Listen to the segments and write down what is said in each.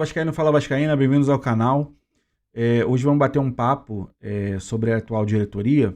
Vascaíno, fala Vascaína, bem-vindos ao canal. Hoje vamos bater um papo sobre a atual diretoria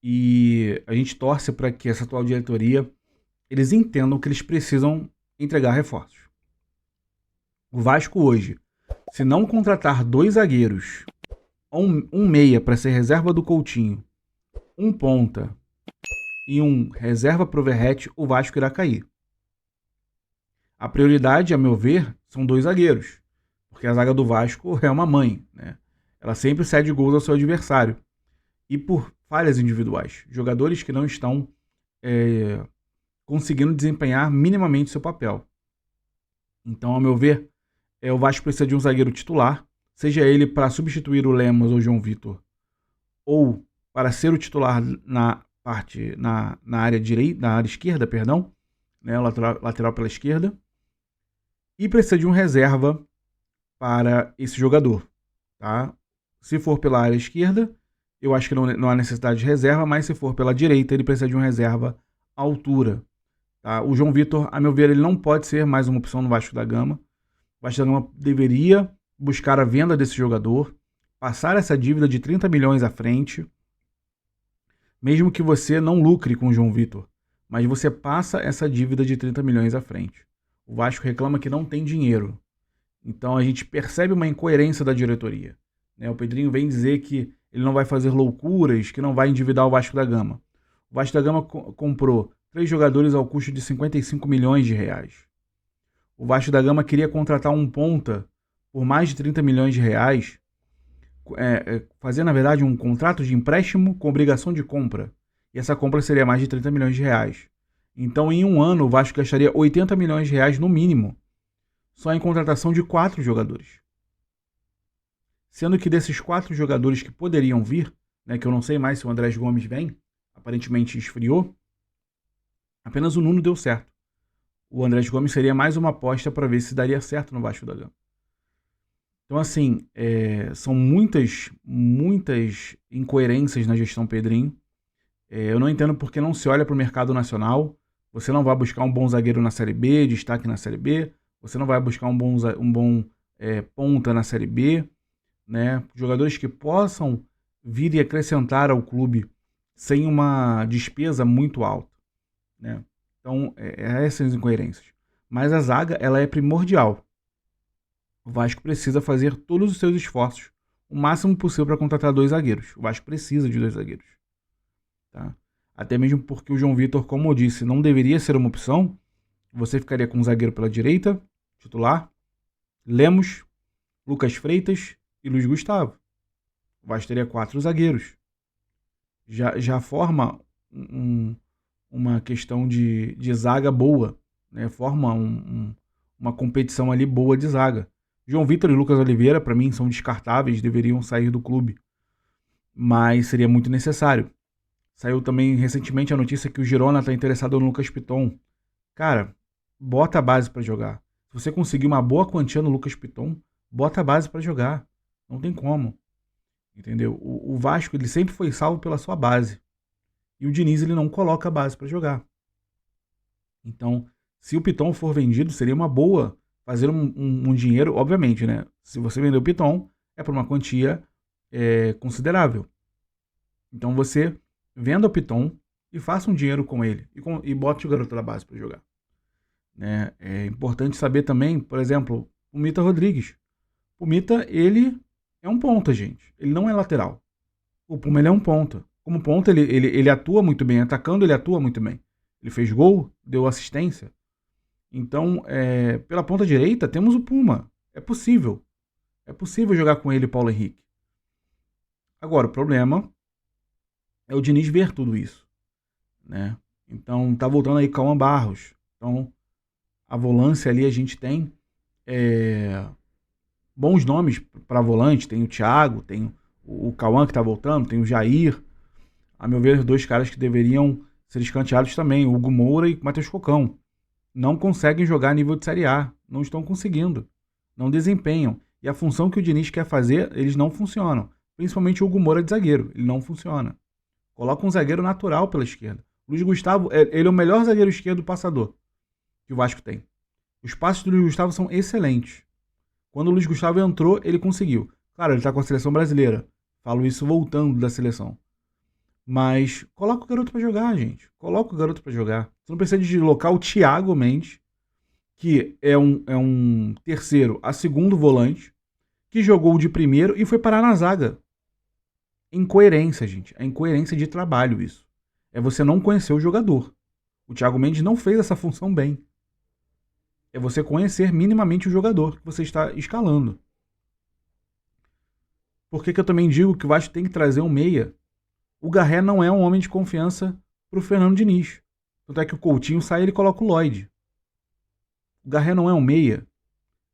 e a gente torce para que essa atual diretoria eles entendam que eles precisam entregar reforços. O Vasco hoje, se não contratar 2 zagueiros, um meia para ser reserva do Coutinho, um ponta e um reserva pro Verratti, o Vasco irá cair. A prioridade, a meu ver, são 2 zagueiros, porque a zaga do Vasco é uma mãe, né? Ela sempre cede gols ao seu adversário. E por falhas individuais. Jogadores que não estão conseguindo desempenhar minimamente seu papel. Então, ao meu ver, o Vasco precisa de um zagueiro titular, seja ele para substituir o Lemos ou o João Vitor, ou para ser o titular na área direita, na área esquerda, perdão, né, lateral pela esquerda, e precisa de um reserva para esse jogador, tá? Se for pela área esquerda, eu acho que não há necessidade de reserva, mas se for pela direita, ele precisa de um reserva à altura. Tá? O João Vitor, a meu ver, ele não pode ser mais uma opção no Vasco da Gama. O Vasco da Gama deveria buscar a venda desse jogador, passar essa dívida de 30 milhões à frente, mesmo que você não lucre com o João Vitor, mas você passa essa dívida de 30 milhões à frente. O Vasco reclama que não tem dinheiro. Então a gente percebe uma incoerência da diretoria. O Pedrinho vem dizer que ele não vai fazer loucuras, que não vai endividar o Vasco da Gama. O Vasco da Gama comprou 3 jogadores ao custo de 55 milhões de reais. O Vasco da Gama queria contratar um ponta por mais de 30 milhões de reais, fazer, na verdade, um contrato de empréstimo com obrigação de compra. E essa compra seria mais de 30 milhões de reais. Então, em um ano, o Vasco gastaria 80 milhões de reais no mínimo, só em contratação de 4 jogadores. Sendo que desses 4 jogadores que poderiam vir, que eu não sei mais se o Andrés Gomes vem, aparentemente esfriou, apenas o Nuno deu certo. O Andrés Gomes seria mais uma aposta para ver se daria certo no Vasco da Gama. Então, assim, são muitas incoerências na gestão Pedrinho. Eu não entendo porque não se olha para o mercado nacional. Você não vai buscar um bom zagueiro na Série B, destaque na Série B. Você não vai buscar um bom ponta na Série B. Né? Jogadores que possam vir e acrescentar ao clube sem uma despesa muito alta. Né? Então, essas incoerências. Mas a zaga, ela é primordial. O Vasco precisa fazer todos os seus esforços, o máximo possível para contratar 2 zagueiros. O Vasco precisa de 2 zagueiros. Tá? Até mesmo porque o João Vitor, como eu disse, não deveria ser uma opção. Você ficaria com um zagueiro pela direita, titular, Lemos, Lucas Freitas e Luiz Gustavo. O Vasco teria 4 zagueiros. Já forma uma questão de zaga boa. Né? Forma uma competição ali boa de zaga. João Vitor e Lucas Oliveira, para mim, são descartáveis, deveriam sair do clube. Mas seria muito necessário. Saiu também recentemente a notícia que o Girona está interessado no Lucas Piton. Cara, bota a base para jogar. Se você conseguir uma boa quantia no Lucas Piton, bota a base para jogar. Não tem como. Entendeu? O Vasco, ele sempre foi salvo pela sua base. E o Diniz, ele não coloca a base para jogar. Então, se o Piton for vendido, seria uma boa fazer um dinheiro, obviamente, né? Se você vender o Piton, é por uma quantia considerável. Então, você venda o Piton e faça um dinheiro com ele. E bote o garoto da base para jogar. Né? É importante saber também, por exemplo, o Mita Rodrigues. O Mita, ele é um ponta, gente. Ele não é lateral. O Puma, ele é um ponta. Como ponta, ele atua muito bem. Atacando, ele atua muito bem. Ele fez gol, deu assistência. Então, pela ponta direita, temos o Puma. É possível. É possível jogar com ele e Paulo Henrique. Agora, o problema é o Diniz ver tudo isso. Né? Então, tá voltando aí Cauã Barros. Então, a volância ali a gente tem bons nomes para volante. Tem o Thiago, tem o Cauã que tá voltando, tem o Jair. A meu ver, 2 caras que deveriam ser escanteados também, o Hugo Moura e o Matheus Cocão. Não conseguem jogar a nível de Série A. Não estão conseguindo. Não desempenham. E a função que o Diniz quer fazer, eles não funcionam. Principalmente o Hugo Moura de zagueiro. Ele não funciona. Coloca um zagueiro natural pela esquerda. Luiz Gustavo, ele é o melhor zagueiro esquerdo passador que o Vasco tem. Os passes do Luiz Gustavo são excelentes. Quando o Luiz Gustavo entrou, ele conseguiu. Claro, ele tá com a seleção brasileira. Falo isso voltando da seleção. Mas coloca o garoto pra jogar, gente. Coloca o garoto pra jogar. Você não precisa deslocar o Thiago Mendes, que é um terceiro a segundo volante, que jogou de primeiro e foi parar na zaga. Incoerência, gente. É incoerência de trabalho isso. É você não conhecer o jogador. O Thiago Mendes não fez essa função bem. É você conhecer minimamente o jogador que você está escalando. Por que eu também digo que o Vasco tem que trazer um meia? O Garré não é um homem de confiança pro Fernando Diniz. Tanto é que o Coutinho sai e ele coloca o Lloyd. O Garré não é um meia.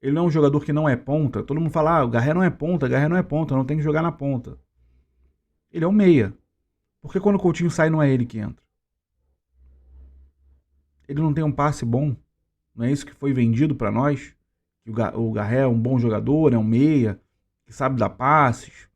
Ele não é um jogador que não é ponta. Todo mundo fala, o Garré não é ponta, não tem que jogar na ponta. Ele é um meia. Por que quando o Coutinho sai não é ele que entra? Ele não tem um passe bom? Não é isso que foi vendido para nós? Que o Garré é um bom jogador, é um meia, que sabe dar passes.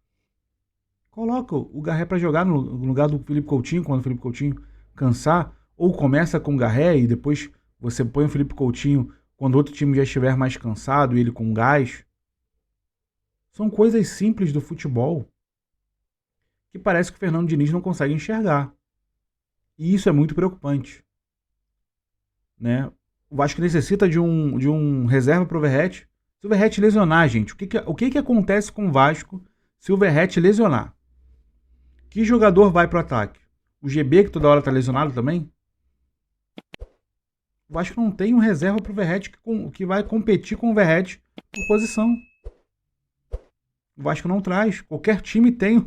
Coloca o Garré para jogar no lugar do Felipe Coutinho, quando o Felipe Coutinho cansar. Ou começa com o Garré e depois você põe o Felipe Coutinho quando o outro time já estiver mais cansado e ele com gás. São coisas simples do futebol que parece que o Fernando Diniz não consegue enxergar. E isso é muito preocupante. Né? O Vasco necessita de um reserva para o Verratti. Se o Verratti lesionar, gente, o que acontece com o Vasco se o Verratti lesionar? Que jogador vai para o ataque? O GB, que toda hora está lesionado também? O Vasco não tem um reserva para o Verratti que vai competir com o Verratti por posição. O Vasco não traz. Qualquer time tem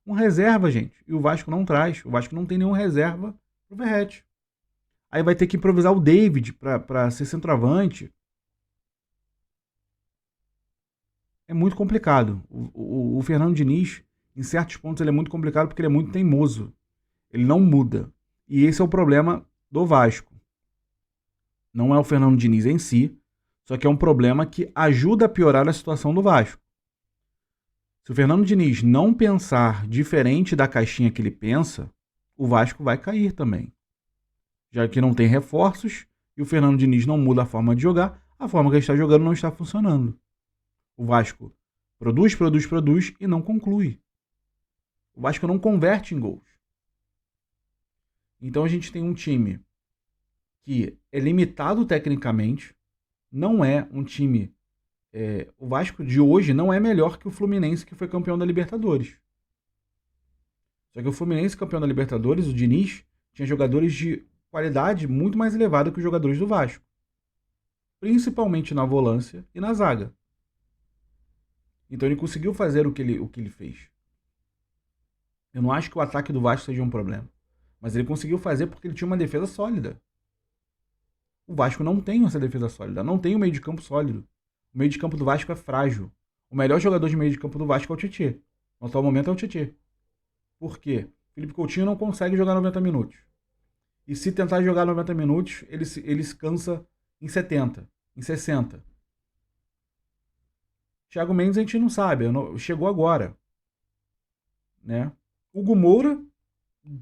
um reserva, gente. E o Vasco não traz. O Vasco não tem nenhum reserva para o Verratti. Aí vai ter que improvisar o David para ser centroavante. É muito complicado. O Fernando Diniz, em certos pontos, ele é muito complicado porque ele é muito teimoso. Ele não muda. E esse é o problema do Vasco. Não é o Fernando Diniz em si, só que é um problema que ajuda a piorar a situação do Vasco. Se o Fernando Diniz não pensar diferente da caixinha que ele pensa, o Vasco vai cair também. Já que não tem reforços e o Fernando Diniz não muda a forma de jogar, a forma que ele está jogando não está funcionando. O Vasco produz e não conclui. O Vasco não converte em gols. Então a gente tem um time que é limitado tecnicamente, não é um time... o Vasco de hoje não é melhor que o Fluminense, que foi campeão da Libertadores. Só que o Fluminense, campeão da Libertadores, o Diniz, tinha jogadores de qualidade muito mais elevada que os jogadores do Vasco. Principalmente na volância e na zaga. Então ele conseguiu fazer o que ele fez. Eu não acho que o ataque do Vasco seja um problema. Mas ele conseguiu fazer porque ele tinha uma defesa sólida. O Vasco não tem essa defesa sólida. Não tem um meio de campo sólido. O meio de campo do Vasco é frágil. O melhor jogador de meio de campo do Vasco é o Tietê. No atual momento é o Tietê. Por quê? Felipe Coutinho não consegue jogar 90 minutos. E se tentar jogar 90 minutos, ele se cansa em 70, em 60. Thiago Mendes a gente não sabe, chegou agora. Né? Hugo Moura,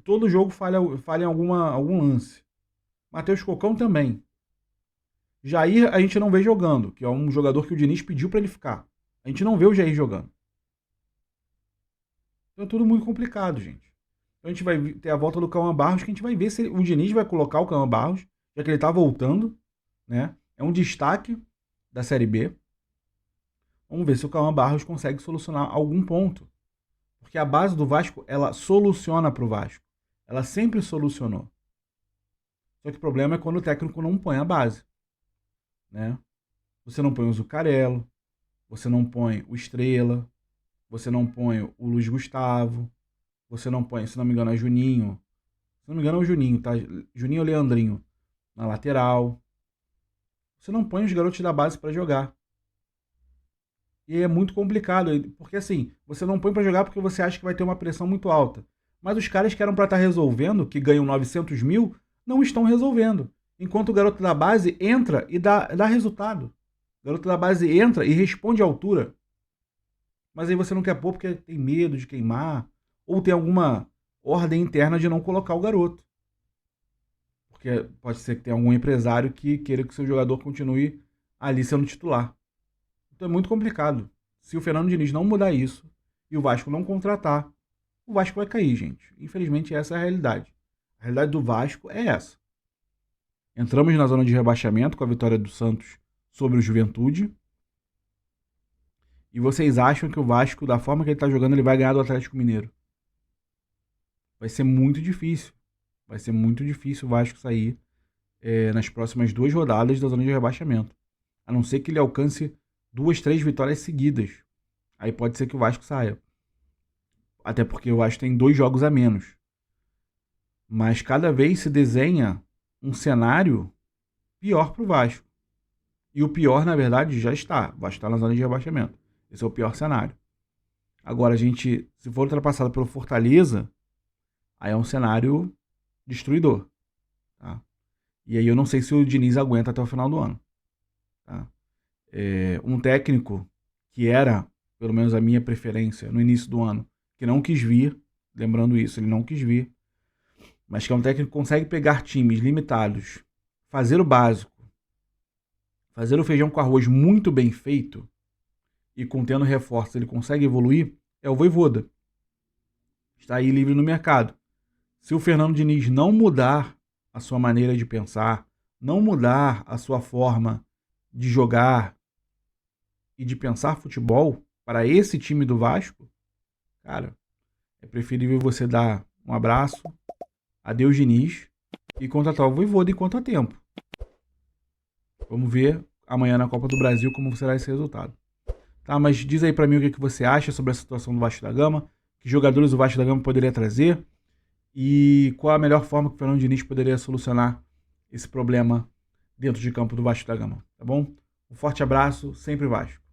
todo jogo falha em algum lance. Matheus Cocão também. Jair a gente não vê jogando, que é um jogador que o Diniz pediu para ele ficar. A gente não vê o Jair jogando. Então é tudo muito complicado, gente. Então a gente vai ter a volta do Cauã Barros, que a gente vai ver se o Diniz vai colocar o Cauã Barros, já que ele está voltando. Né? É um destaque da Série B. Vamos ver se o Cauã Barros consegue solucionar algum ponto. Porque a base do Vasco, ela soluciona para o Vasco. Ela sempre solucionou. Só que o problema é quando o técnico não põe a base. Né? Você não põe o Zuccarello, você não põe o Estrela, você não põe o Luiz Gustavo, você não põe, se não me engano, é Juninho. Se não me engano, é o Juninho, tá? Juninho ou Leandrinho na lateral. Você não põe os garotos da base para jogar. E é muito complicado, porque assim, você não põe para jogar porque você acha que vai ter uma pressão muito alta. Mas os caras que eram para estar resolvendo, que ganham 900 mil, não estão resolvendo. Enquanto o garoto da base entra e dá resultado. O garoto da base entra e responde à altura. Mas aí você não quer pôr porque tem medo de queimar, ou tem alguma ordem interna de não colocar o garoto. Porque pode ser que tenha algum empresário que queira que o seu jogador continue ali sendo titular. Então é muito complicado. Se o Fernando Diniz não mudar isso e o Vasco não contratar, o Vasco vai cair, gente. Infelizmente, essa é a realidade. A realidade do Vasco é essa. Entramos na zona de rebaixamento com a vitória do Santos sobre o Juventude. E vocês acham que o Vasco, da forma que ele está jogando, ele vai ganhar do Atlético Mineiro? Vai ser muito difícil. Vai ser muito difícil o Vasco sair nas próximas 2 rodadas da zona de rebaixamento. A não ser que ele alcance 2, 3 vitórias seguidas. Aí pode ser que o Vasco saia. Até porque o Vasco tem 2 jogos a menos. Mas cada vez se desenha um cenário pior para o Vasco. E o pior, na verdade, já está. O Vasco está na zona de rebaixamento. Esse é o pior cenário. Agora, se for ultrapassado pelo Fortaleza, aí é um cenário destruidor. Tá? E aí eu não sei se o Diniz aguenta até o final do ano. Tá? Um técnico que era, pelo menos a minha preferência, no início do ano, que não quis vir, lembrando isso, ele não quis vir, mas que é um técnico que consegue pegar times limitados, fazer o básico, fazer o feijão com arroz muito bem feito, e contendo reforços ele consegue evoluir, é o Vojvoda. Está aí livre no mercado. Se o Fernando Diniz não mudar a sua maneira de pensar, não mudar a sua forma de jogar e de pensar futebol para esse time do Vasco, cara, é preferível você dar um abraço, adeus Diniz, e contratar o Vojvoda enquanto há tempo. Vamos ver amanhã na Copa do Brasil como será esse resultado. Tá, mas diz aí pra mim o que você acha sobre a situação do Vasco da Gama, que jogadores o Vasco da Gama poderia trazer e qual a melhor forma que o Fernando Diniz poderia solucionar esse problema dentro de campo do Vasco da Gama, tá bom? Um forte abraço, sempre Vasco.